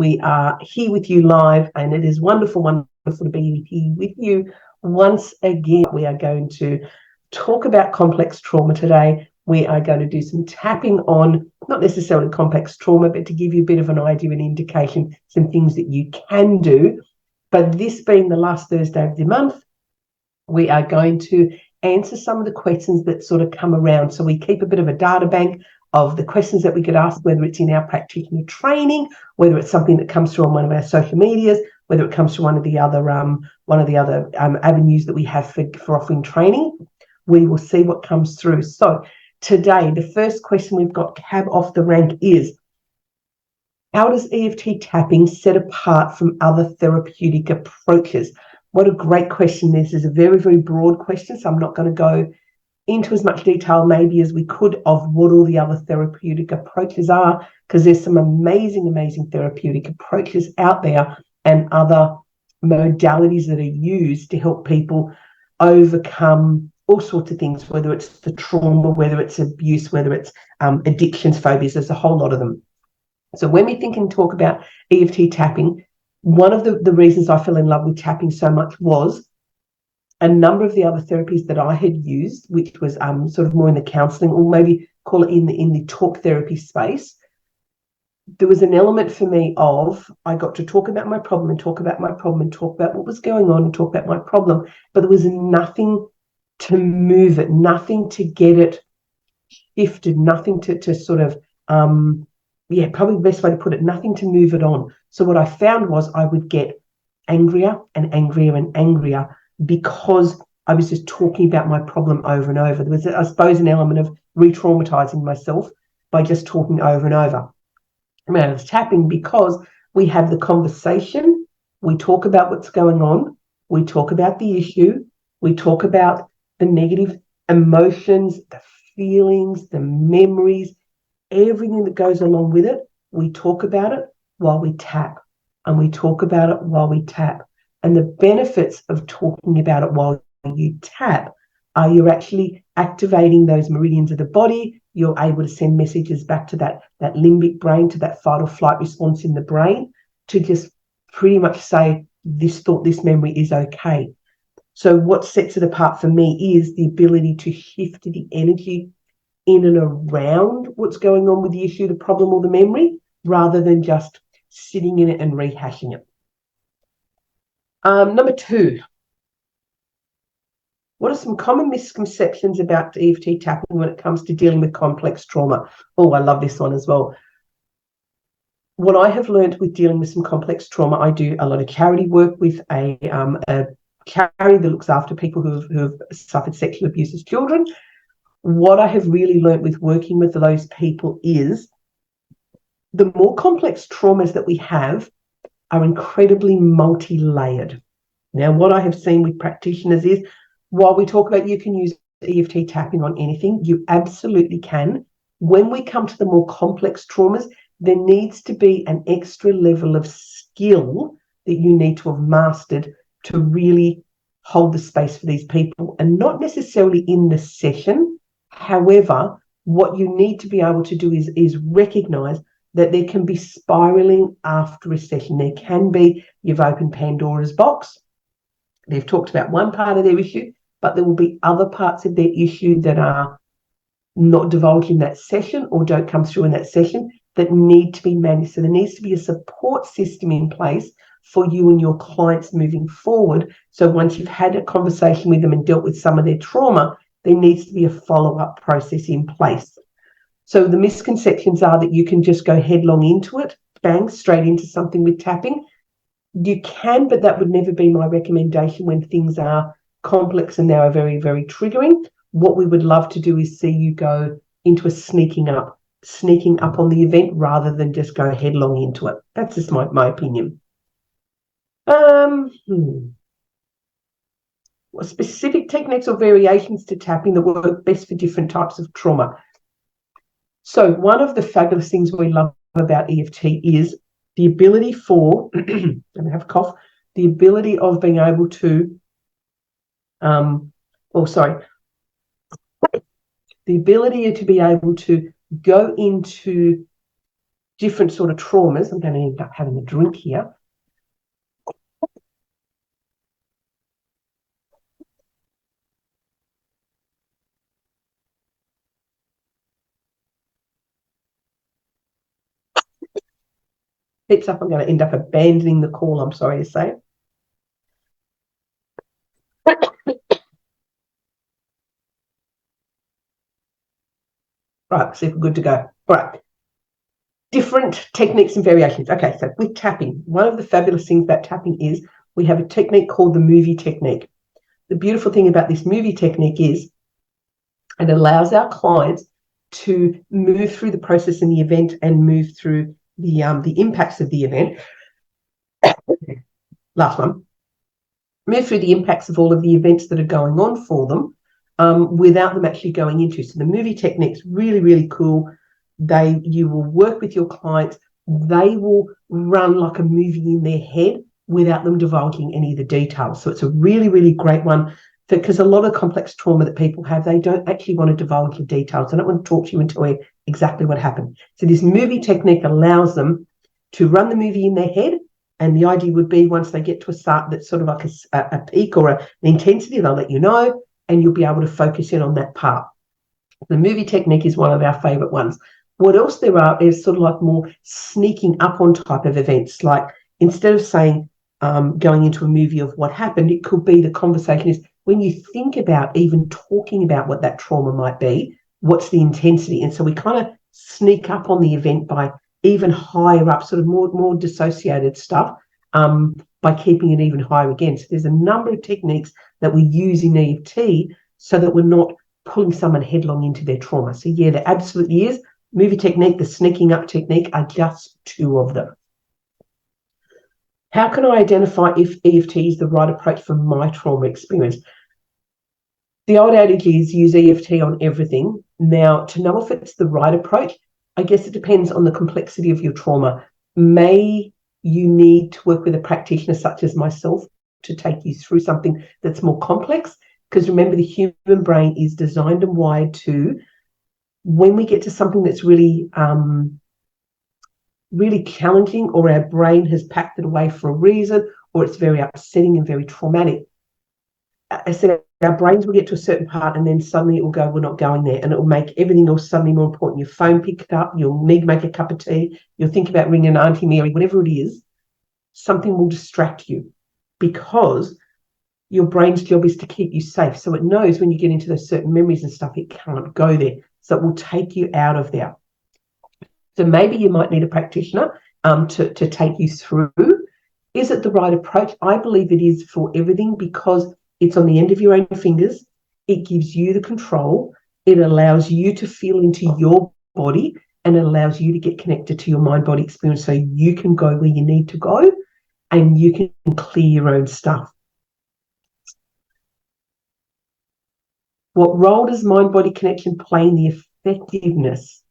We are here with you live, and it is wonderful, wonderful to be here with you once again. We are going to talk about complex trauma today. We are going to do some tapping on, not necessarily complex trauma, but to give you a bit of an idea and indication, some things that you can do. But this being the last Thursday of the month, we are going to answer some of the questions that sort of come around. So we keep a bit of a data bank of the questions that we get asked, whether it's in our practitioner training, whether it's something that comes through on one of our social medias, whether it comes through one of the other avenues that we have for offering training. We will see what comes through. So today, the first question we've got cab off the rank is, how does EFT tapping set apart from other therapeutic approaches? What a great question. This is a very, very broad question, so I'm not going to go into as much detail maybe as we could of what all the other therapeutic approaches are, because there's some amazing, amazing therapeutic approaches out there and other modalities that are used to help people overcome all sorts of things, whether it's the trauma, whether it's abuse, whether it's addictions, phobias. There's a whole lot of them. So when we think and talk about EFT tapping, one of the reasons I fell in love with tapping so much was a number of the other therapies that I had used, which was sort of more in the counselling, or maybe call it in the talk therapy space. There was an element for me of, I got to talk about my problem and talk about my problem and talk about what was going on and talk about my problem, but there was nothing to move it, nothing to get it shifted, nothing to sort of, probably the best way to put it, nothing to move it on. So what I found was I would get angrier and angrier and angrier because I was just talking about my problem over and over. There was, I suppose, an element of re-traumatizing myself by just talking over and over. I mean, I was tapping because we have the conversation, we talk about what's going on, we talk about the issue, we talk about the negative emotions, the feelings, the memories, everything that goes along with it. We talk about it while we tap, and we talk about it while we tap. And the benefits of talking about it while you tap are you're actually activating those meridians of the body. You're able to send messages back to that limbic brain, to that fight or flight response in the brain, to just pretty much say, this thought, this memory is okay. So what sets it apart for me is the ability to shift the energy in and around what's going on with the issue, the problem, or the memory, rather than just sitting in it and rehashing it. Number 2, what are some common misconceptions about EFT tapping when it comes to dealing with complex trauma? Oh, I love this one as well. What I have learned with dealing with some complex trauma, I do a lot of charity work with a charity that looks after people who have suffered sexual abuse as children. What I have really learned with working with those people is the more complex traumas that we have are incredibly multi-layered. Now, what I have seen with practitioners is, while we talk about you can use EFT tapping on anything, you absolutely can. When we come to the more complex traumas, there needs to be an extra level of skill that you need to have mastered to really hold the space for these people, and not necessarily in the session. However, what you need to be able to do is recognize that there can be spiraling after a session. There can be, you've opened Pandora's box. They've talked about one part of their issue, but there will be other parts of their issue that are not divulged in that session or don't come through in that session that need to be managed. So there needs to be a support system in place for you and your clients moving forward. So once you've had a conversation with them and dealt with some of their trauma, there needs to be a follow-up process in place. So the misconceptions are that you can just go headlong into it, bang, straight into something with tapping. You can, but that would never be my recommendation when things are complex and they are very, very triggering. What we would love to do is see you go into a sneaking up on the event rather than just go headlong into it. That's just my opinion. Specific techniques or variations to tapping that work best for different types of trauma. So one of the fabulous things we love about EFT is the ability for, let me have a cough, the ability of being able to, the ability to be able to go into different sort of traumas. I'm going to end up having a drink here. Heaps up, I'm going to end up abandoning the call, I'm sorry to say. Right, so we're good to go. All right. Different techniques and variations. Okay, so with tapping, one of the fabulous things about tapping is we have a technique called the movie technique. The beautiful thing about this movie technique is it allows our clients to move through the process in the event and move through the impacts of the event. Last one. Move through the impacts of all of the events that are going on for them without them actually going into. So the movie technique's really, really cool. You will work with your clients. They will run like a movie in their head without them divulging any of the details. So it's a really, really great one because a lot of complex trauma that people have, they don't actually want to divulge the details. They don't want to talk to you and tell you exactly what happened. So this movie technique allows them to run the movie in their head. And the idea would be once they get to a start that's sort of like a peak or an intensity, they'll let you know, and you'll be able to focus in on that part. The movie technique is one of our favourite ones. What else there are is sort of like more sneaking up on type of events. Like instead of saying going into a movie of what happened, it could be the conversation is when you think about even talking about what that trauma might be, what's the intensity? And so we kind of sneak up on the event by even higher up, sort of more dissociated stuff by keeping it even higher again. So there's a number of techniques that we use in EFT so that we're not pulling someone headlong into their trauma. So yeah, there absolutely is. Movie technique, the sneaking up technique are just two of them. How can I identify if EFT is the right approach for my trauma experience? The old adage is use EFT on everything. Now, to know if it's the right approach, I guess it depends on the complexity of your trauma. May you need to work with a practitioner such as myself to take you through something that's more complex? Because remember, the human brain is designed and wired to, when we get to something that's really, really challenging, or our brain has packed it away for a reason, or it's very upsetting and very traumatic, I said our brains will get to a certain part and then suddenly it will go, we're not going there. And it will make everything else suddenly more important. Your phone picked up, you'll need to make a cup of tea, you'll think about ringing Auntie Mary, whatever it is, something will distract you because your brain's job is to keep you safe. So it knows when you get into those certain memories and stuff, it can't go there. So it will take you out of there. So maybe you might need a practitioner to take you through. Is it the right approach? I believe it is for everything because it's on the end of your own fingers. It gives you the control. It allows you to feel into your body and it allows you to get connected to your mind-body experience so you can go where you need to go and you can clear your own stuff. What role does mind-body connection play in the effectiveness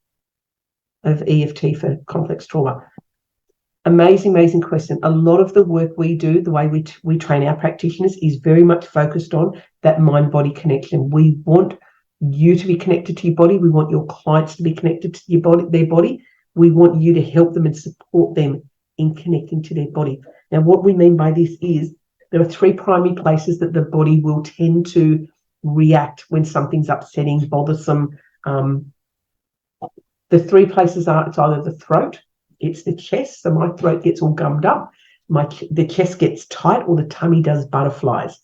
of EFT for complex trauma? Amazing, amazing question. A lot of the work we do, the way we train our practitioners, is very much focused on that mind-body connection. We want you to be connected to your body. We want your clients to be connected to their body. We want you to help them and support them in connecting to their body. Now, what we mean by this is there are three primary places that the body will tend to react when something's upsetting, bothersome. The three places are, it's either the throat, it's the chest, so my throat gets all gummed up, the chest gets tight, or the tummy does butterflies.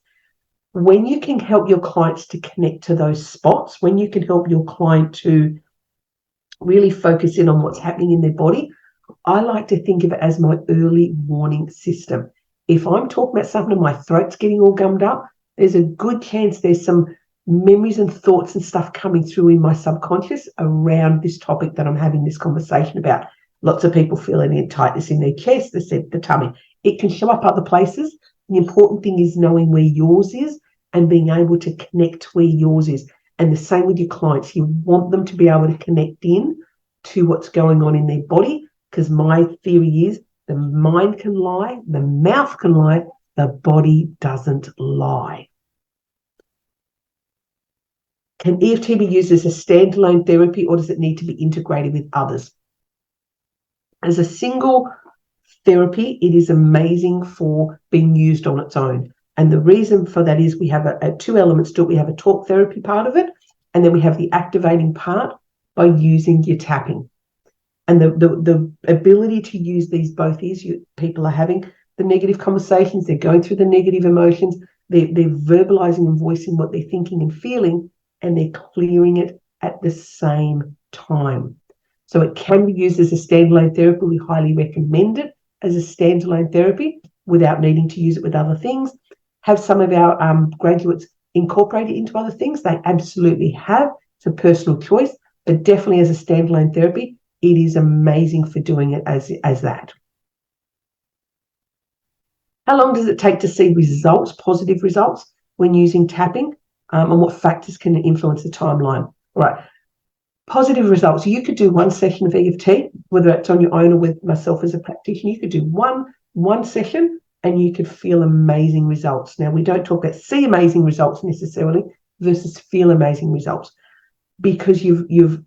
When you can help your clients to connect to those spots, when you can help your client to really focus in on what's happening in their body, I like to think of it as my early warning system. If I'm talking about something and my throat's getting all gummed up, there's a good chance there's some memories and thoughts and stuff coming through in my subconscious around this topic that I'm having this conversation about. Lots of people feeling a tightness in their chest, the tummy. It can show up other places. The important thing is knowing where yours is and being able to connect where yours is. And the same with your clients. You want them to be able to connect in to what's going on in their body, because my theory is the mind can lie, the mouth can lie, the body doesn't lie. Can EFT be used as a standalone therapy or does it need to be integrated with others? As a single therapy, it is amazing for being used on its own. And the reason for that is we have two elements to it. We have a talk therapy part of it, and then we have the activating part by using your tapping. And the ability to use these both is people are having the negative conversations, they're going through the negative emotions, they're verbalizing and voicing what they're thinking and feeling, and they're clearing it at the same time. So it can be used as a standalone therapy. We highly recommend it as a standalone therapy without needing to use it with other things. Have some of our graduates incorporate it into other things? They absolutely have. It's a personal choice, but definitely as a standalone therapy, it is amazing for doing it as that. How long does it take to see results, positive results, when using tapping, and what factors can influence the timeline? All right. Positive results. You could do one session of EFT, whether it's on your own or with myself as a practitioner. You could do one session and you could feel amazing results. Now, we don't talk about see amazing results necessarily versus feel amazing results, because you've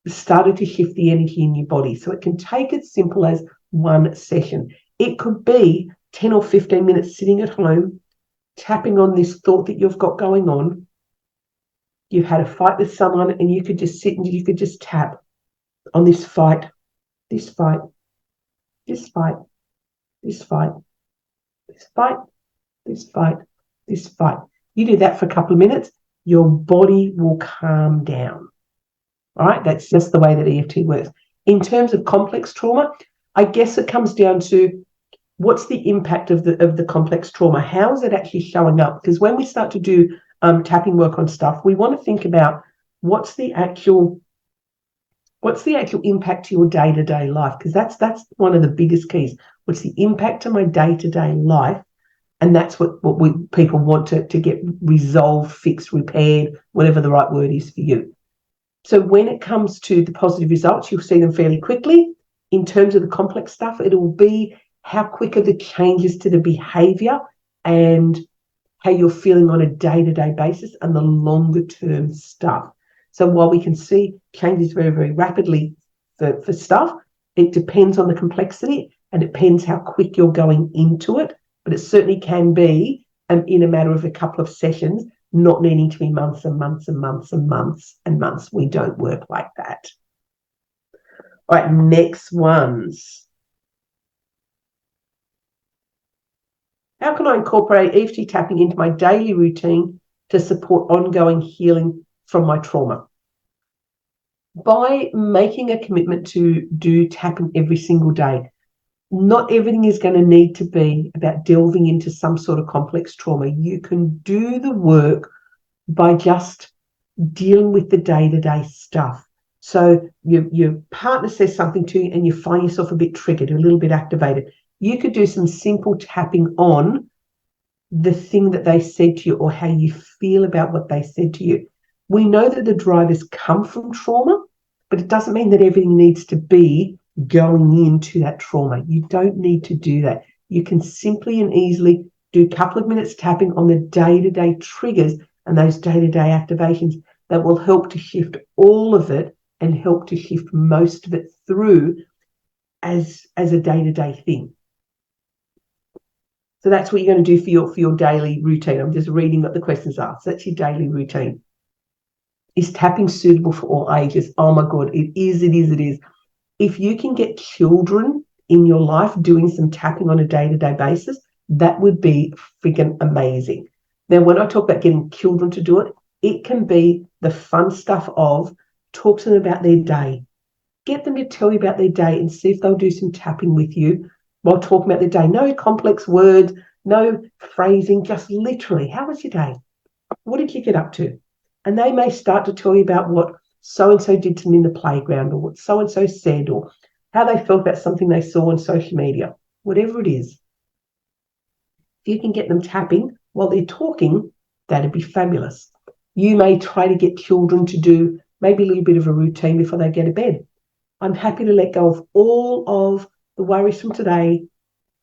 started to shift the energy in your body. So it can take as simple as one session. It could be 10 or 15 minutes sitting at home, tapping on this thought that you've got going on. You've had a fight with someone and you could just sit and you could just tap on this fight, this fight, this fight, this fight, this fight, this fight, this fight. You do that for a couple of minutes, your body will calm down. All right, that's just the way that EFT works. In terms of complex trauma, I guess it comes down to what's the impact of the complex trauma? How is it actually showing up? Because when we start to do tapping work on stuff, we want to think about what's the actual impact to your day-to-day life, because that's one of the biggest keys. What's the impact to my day-to-day life? And that's what people want to get resolved, fixed, repaired, whatever the right word is for you. So when it comes to the positive results, you'll see them fairly quickly. In terms of the complex stuff, it will be how quick are the changes to the behavior and how you're feeling on a day-to-day basis and the longer-term stuff. So while we can see changes very, very rapidly for stuff, it depends on the complexity and it depends how quick you're going into it. But it certainly can be in a matter of a couple of sessions, not needing to be months and months and months and months and months. We don't work like that. All right, next ones. How can I incorporate EFT tapping into my daily routine to support ongoing healing from my trauma? By making a commitment to do tapping every single day. Not everything is going to need to be about delving into some sort of complex trauma. You can do the work by just dealing with the day-to-day stuff. So your partner says something to you and you find yourself a bit triggered, a little bit activated. You could do some simple tapping on the thing that they said to you or how you feel about what they said to you. We know that the drivers come from trauma, but it doesn't mean that everything needs to be going into that trauma. You don't need to do that. You can simply and easily do a couple of minutes tapping on the day-to-day triggers and those day-to-day activations that will help to shift all of it and help to shift most of it through as a day-to-day thing. So that's what you're going to do for your daily routine. I'm just reading what the questions are. So that's your daily routine. Is tapping suitable for all ages? Oh my God, it is. If you can get children in your life doing some tapping on a day-to-day basis, that would be freaking amazing. Now, when I talk about getting children to do it, it can be the fun stuff of talk to them about their day. Get them to tell you about their day and see if they'll do some tapping with you while talking about their day. No complex words, no phrasing, just literally, how was your day? What did you get up to? And they may start to tell you about what so-and-so did to them in the playground or what so-and-so said or how they felt about something they saw on social media, whatever it is. If you can get them tapping while they're talking, that'd be fabulous. You may try to get children to do maybe a little bit of a routine before they go to bed. I'm happy to let go of all of the worries from today,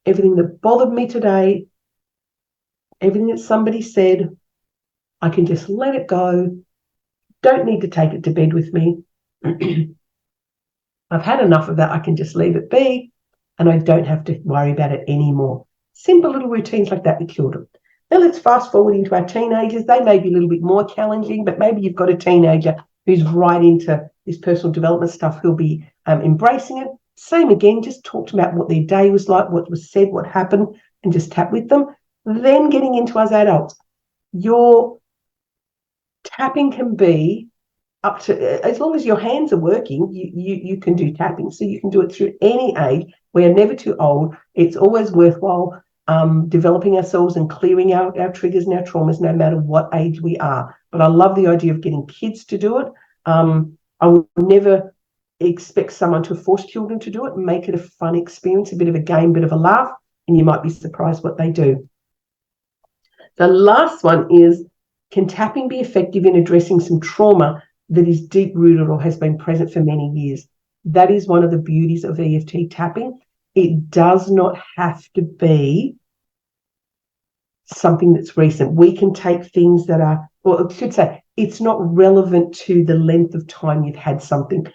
everything that bothered me today, everything that somebody said. I can just let it go. Don't need to take it to bed with me. I've had enough of that. I can just leave it be and I don't have to worry about it anymore. Simple little routines like that with children. Now let's fast forward into our teenagers. They may be a little bit more challenging, but maybe you've got a teenager who's right into this personal development stuff who'll be embracing it. Same again, just talk about what their day was like, what was said, what happened, and just tap with them. Then getting into us adults, your tapping can be up to, as long as your hands are working, you can do tapping. So you can do it through any age. We are never too old. It's always worthwhile developing ourselves and clearing out our triggers and our traumas, no matter what age we are. But I love the idea of getting kids to do it. I would never expect someone to force children to do it. Make it a fun experience, a bit of a game, bit of a laugh, and you might be surprised what they do. The last one is, can tapping be effective in addressing some trauma that is deep-rooted or has been present for many years? That is one of the beauties of EFT tapping. It does not have to be something that's recent. We can take things that are, or I should say, it's not relevant to the length of time you've had something.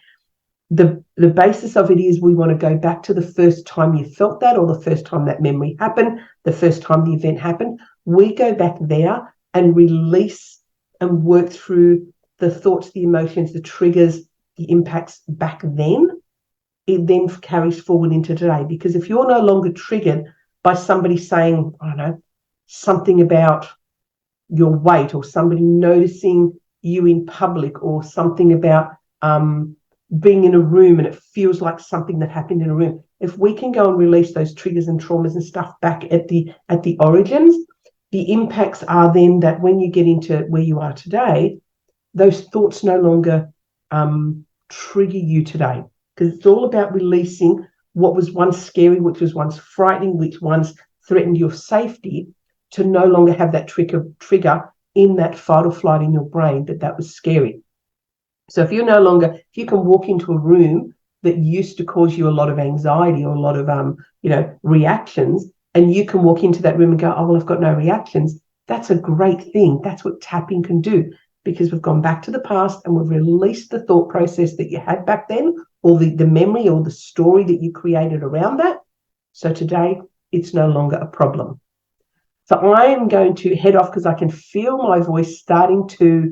The basis of it is we want to go back to the first time you felt that, or the first time that memory happened, the first time the event happened. We go back there and release and work through the thoughts, the emotions, the triggers, the impacts back then. It then carries forward into today. Because if you're no longer triggered by somebody saying, I don't know, something about your weight, or somebody noticing you in public, or something about being in a room and it feels like something that happened in a room, if we can go and release those triggers and traumas and stuff back at the origins, the impacts are then that when you get into where you are today, those thoughts no longer trigger you today, because it's all about releasing what was once scary, which was once frightening, which once threatened your safety, to no longer have that trigger in that fight or flight in your brain that was scary. So if you're no longer, if you can walk into a room that used to cause you a lot of anxiety or a lot of reactions, and you can walk into that room and go, oh, well, I've got no reactions, that's a great thing. That's what tapping can do, because we've gone back to the past and we've released the thought process that you had back then, or the memory or the story that you created around that. So today, it's no longer a problem. So I am going to head off because I can feel my voice starting to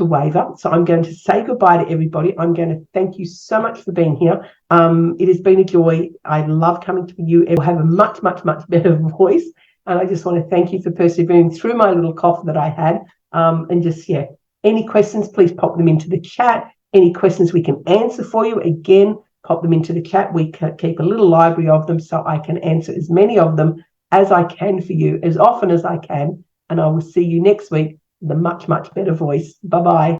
waver. So I'm going to say goodbye to everybody. I'm going to thank you so much for being here. It has been a joy. I love coming to you. It will have a much, much, much better voice. And I just want to thank you for persevering through my little cough that I had. And just, any questions, please pop them into the chat. Any questions we can answer for you, again, pop them into the chat. We keep a little library of them so I can answer as many of them as I can for you, as often as I can. And I will see you next week with a much, much better voice. Bye-bye.